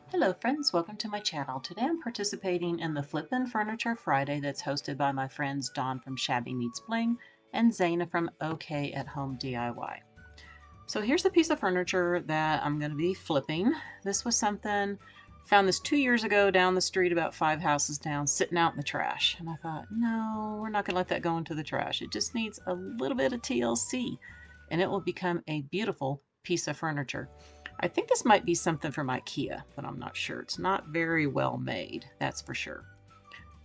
Hello friends, welcome to my channel. Today I'm participating in the Flippin' Furniture Friday that's hosted by my friends Dawn from Shabby Meets Bling and Zaina from OK at Home DIY. So here's the piece of furniture that I'm going to be flipping. This was something, found this 2 years ago down the street about 5 houses down, sitting out in the trash. And I thought, no, we're not going to let that go into the trash. It just needs a little bit of TLC and it will become a beautiful piece of furniture. I think this might be something from IKEA, but I'm not sure. It's not very well made, that's for sure.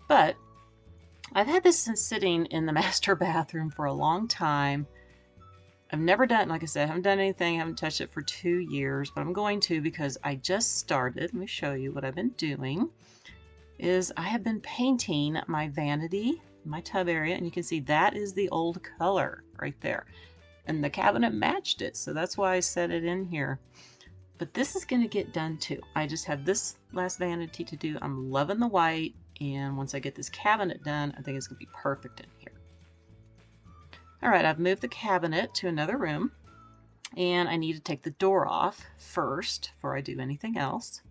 But I've had this sitting in the master bathroom for a long time. I've never done, like I said, I haven't done anything, I haven't touched it for 2 years, but I'm going to because I just started. Let me show you what I've been doing. I have been painting my vanity, my tub area, and you can see that is the old color right there. And the cabinet matched it, so that's why I set it in here. But this is going to get done too. I just have this last vanity to do. I'm loving the white, and once I get this cabinet done, I think it's going to be perfect in here. All right, I've moved the cabinet to another room, and I need to take the door off first before I do anything else.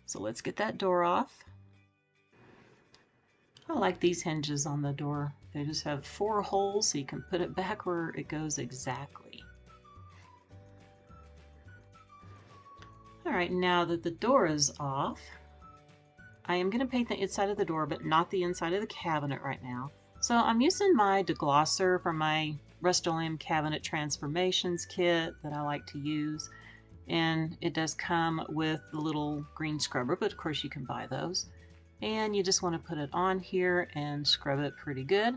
So let's get that door off. I like these hinges on the door. They just have 4 holes so you can put it back where it goes exactly. All right, now that the door is off, I am going to paint the inside of the door, but not the inside of the cabinet right now. So I'm using my deglosser from my Rust-Oleum Cabinet Transformations kit that I like to use. And it does come with the little green scrubber, but of course you can buy those. And you just want to put it on here and scrub it pretty good.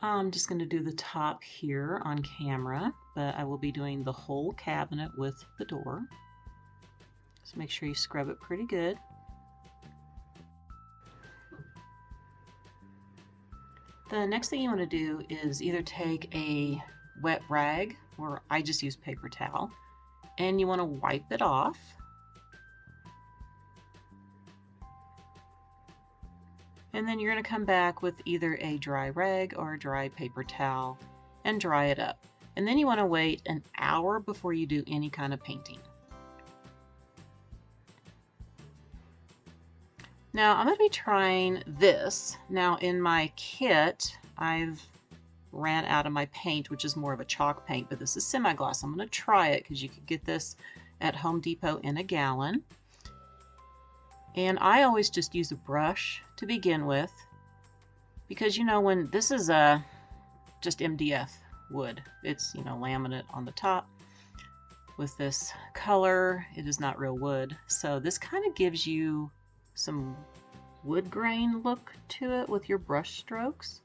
I'm just going to do the top here on camera, but I will be doing the whole cabinet with the door. So make sure you scrub it pretty good. The next thing you want to do is either take a wet rag, or I just use paper towel, and you want to wipe it off. And then you're going to come back with either a dry rag or a dry paper towel and dry it up. And then you want to wait an hour before you do any kind of painting. Now I'm going to be trying this. Now in my kit, I've ran out of my paint, which is more of a chalk paint, but this is semi-gloss. I'm going to try it because you could get this at Home Depot in a gallon. And I always just use a brush to begin with, because you know, when this is just MDF wood, it's, you know, laminate on the top. With this color, it is not real wood, so this kind of gives you some wood grain look to it with your brush strokes.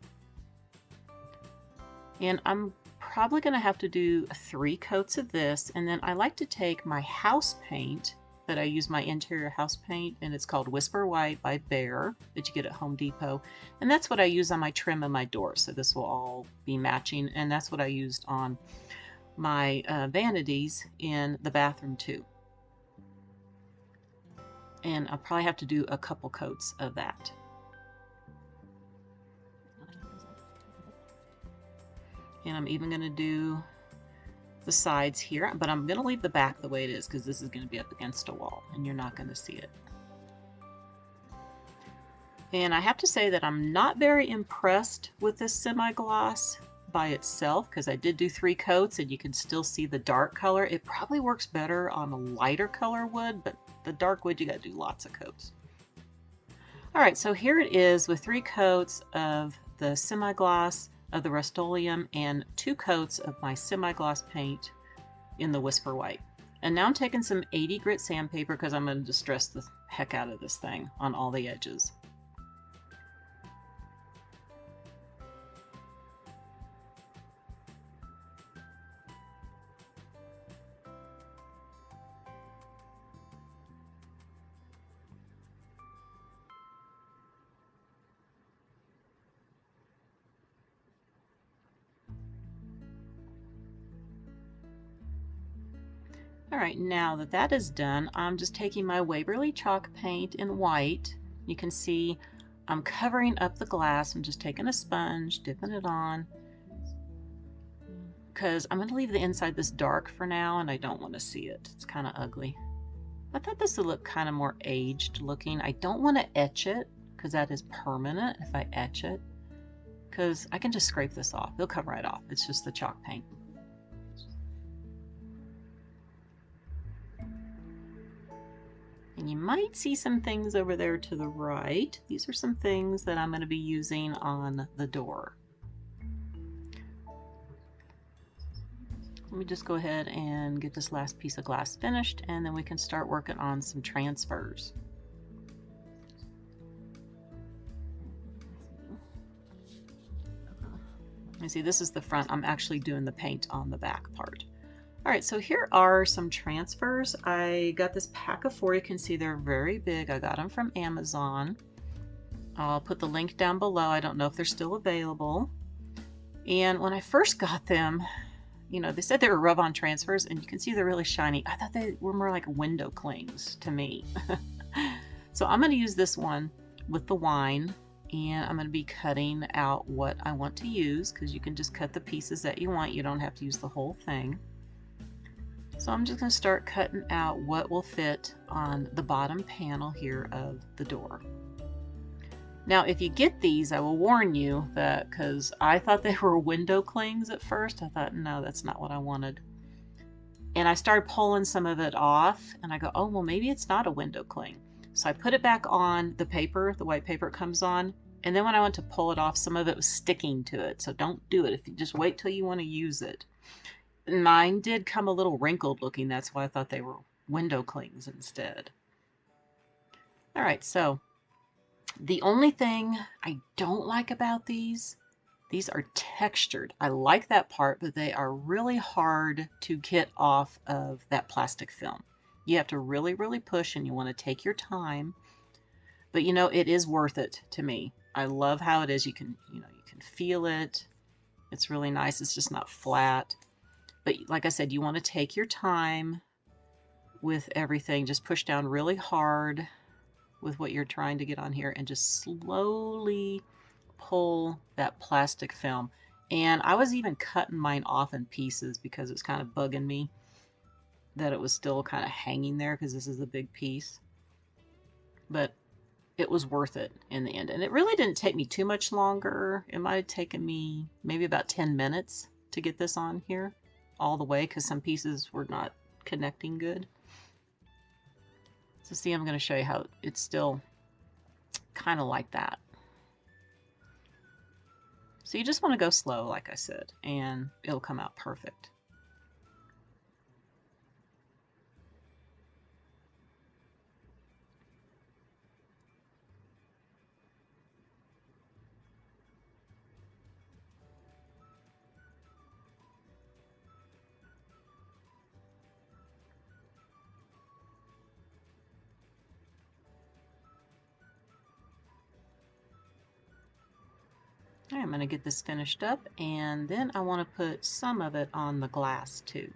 And I'm probably going to have to do 3 coats of this, and then I like to take my house paint that I use, my interior house paint, and it's called Whisper White by Behr that you get at Home Depot, and that's what I use on my trim and my door, so this will all be matching, and that's what I used on my vanities in the bathroom too. And I'll probably have to do a couple coats of that. And I'm even going to do the sides here, but I'm going to leave the back the way it is because this is going to be up against a wall and you're not going to see it. And I have to say that I'm not very impressed with this semi-gloss by itself, because I did do 3 coats and you can still see the dark color. It probably works better on a lighter color wood, but the dark wood, you got to do lots of coats. All right, so here it is with 3 coats of the semi-gloss of the Rust-Oleum and 2 coats of my semi-gloss paint in the Whisper White. And now I'm taking some 80 grit sandpaper because I'm going to distress the heck out of this thing on all the edges. All right, now that that is done, I'm just taking my Waverly chalk paint in white. You can see I'm covering up the glass. I'm just taking a sponge, dipping it on, because I'm going to leave the inside this dark for now, and I don't want to see it. It's kind of ugly. I thought this would look kind of more aged looking. I don't want to etch it because that is permanent if I etch it, because I can just scrape this off. It'll come right off. It's just the chalk paint. And you might see some things over there to the right. These are some things that I'm going to be using on the door. Let me just go ahead and get this last piece of glass finished, and then we can start working on some transfers. You see, this is the front. I'm actually doing the paint on the back part. All right, so here are some transfers. I got this pack of 4. You can see they're very big. I got them from Amazon. I'll put the link down below. I don't know if they're still available. And when I first got them, you know, they said they were rub-on transfers, and you can see they're really shiny. I thought they were more like window clings to me. So I'm going to use this one with the wine, and I'm going to be cutting out what I want to use, because you can just cut the pieces that you want. You don't have to use the whole thing. So I'm just going to start cutting out what will fit on the bottom panel here of the door. Now, if you get these, I will warn you that, because I thought they were window clings at first, I thought, no, that's not what I wanted. And I started pulling some of it off, and I go, oh, well, maybe it's not a window cling. So I put it back on the paper, the white paper it comes on, and then when I went to pull it off, some of it was sticking to it. So don't do it. If you just wait till you want to use it. Mine did come a little wrinkled looking. That's why I thought they were window clings instead. All right, so the only thing I don't like about these are textured. I like that part, but they are really hard to get off of that plastic film. You have to really, really push, and you want to take your time. But you know, it is worth it to me. I love how it is. You can feel it. It's really nice. It's just not flat. But like I said, you want to take your time with everything. Just push down really hard with what you're trying to get on here, and just slowly pull that plastic film. And I was even cutting mine off in pieces because it's kind of bugging me that it was still kind of hanging there, because this is a big piece. But it was worth it in the end. And it really didn't take me too much longer. It might have taken me maybe about 10 minutes to get this on here all the way, because some pieces were not connecting good. So see, I'm going to show you how it's still kind of like that. So you just want to go slow, like I said, and it'll come out perfect. I'm going to get this finished up, and then I want to put some of it on the glass too.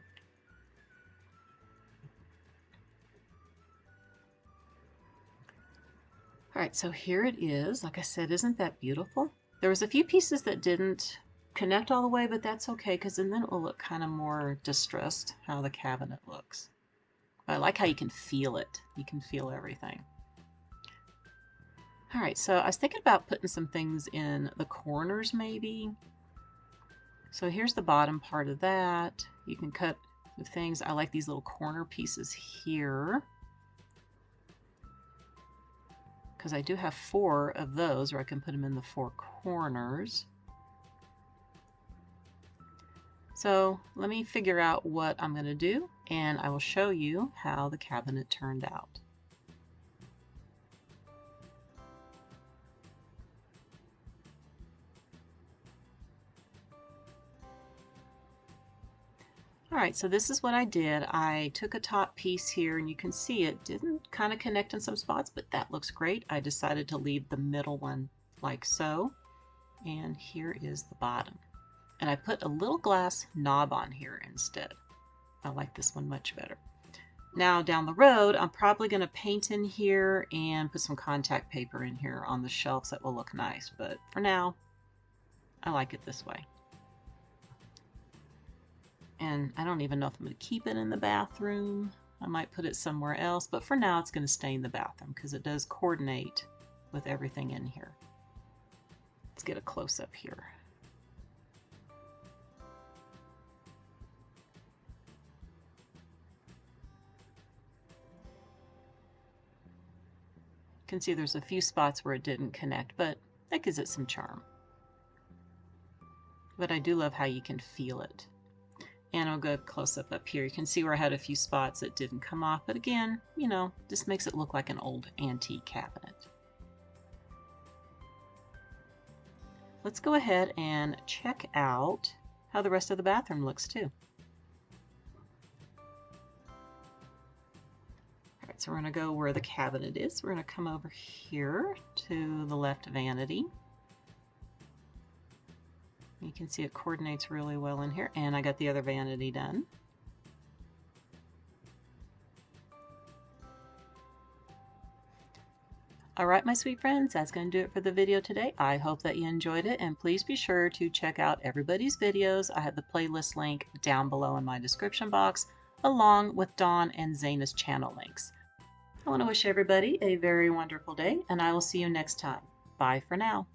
Alright, so here it is. Like I said, isn't that beautiful? There was a few pieces that didn't connect all the way, but that's okay, because then it will look kind of more distressed, how the cabinet looks. I like how you can feel it. You can feel everything. Alright, so I was thinking about putting some things in the corners maybe. So here's the bottom part of that. You can cut the things. I like these little corner pieces here, because I do have 4 of those where I can put them in the 4 corners. So let me figure out what I'm going to do, and I will show you how the cabinet turned out. Alright, so this is what I did. I took a top piece here, and you can see it didn't kind of connect in some spots, but that looks great. I decided to leave the middle one like so, and here is the bottom. And I put a little glass knob on here instead. I like this one much better. Now down the road, I'm probably going to paint in here and put some contact paper in here on the shelves that will look nice, but for now, I like it this way. And I don't even know if I'm going to keep it in the bathroom. I might put it somewhere else, but for now it's going to stay in the bathroom because it does coordinate with everything in here. Let's get a close-up here. You can see there's a few spots where it didn't connect, but that gives it some charm. But I do love how you can feel it. And I'll go close up here. You can see where I had a few spots that didn't come off, but again, you know, just makes it look like an old antique cabinet. Let's go ahead and check out how the rest of the bathroom looks too. All right, so we're going to go where the cabinet is. We're going to come over here to the left vanity. You can see it coordinates really well in here, and I got the other vanity done. All right, my sweet friends, that's going to do it for the video today. I hope that you enjoyed it, and please be sure to check out everybody's videos. I have the playlist link down below in my description box, along with Dawn and Zaina's channel links. I want to wish everybody a very wonderful day, and I will see you next time. Bye for now.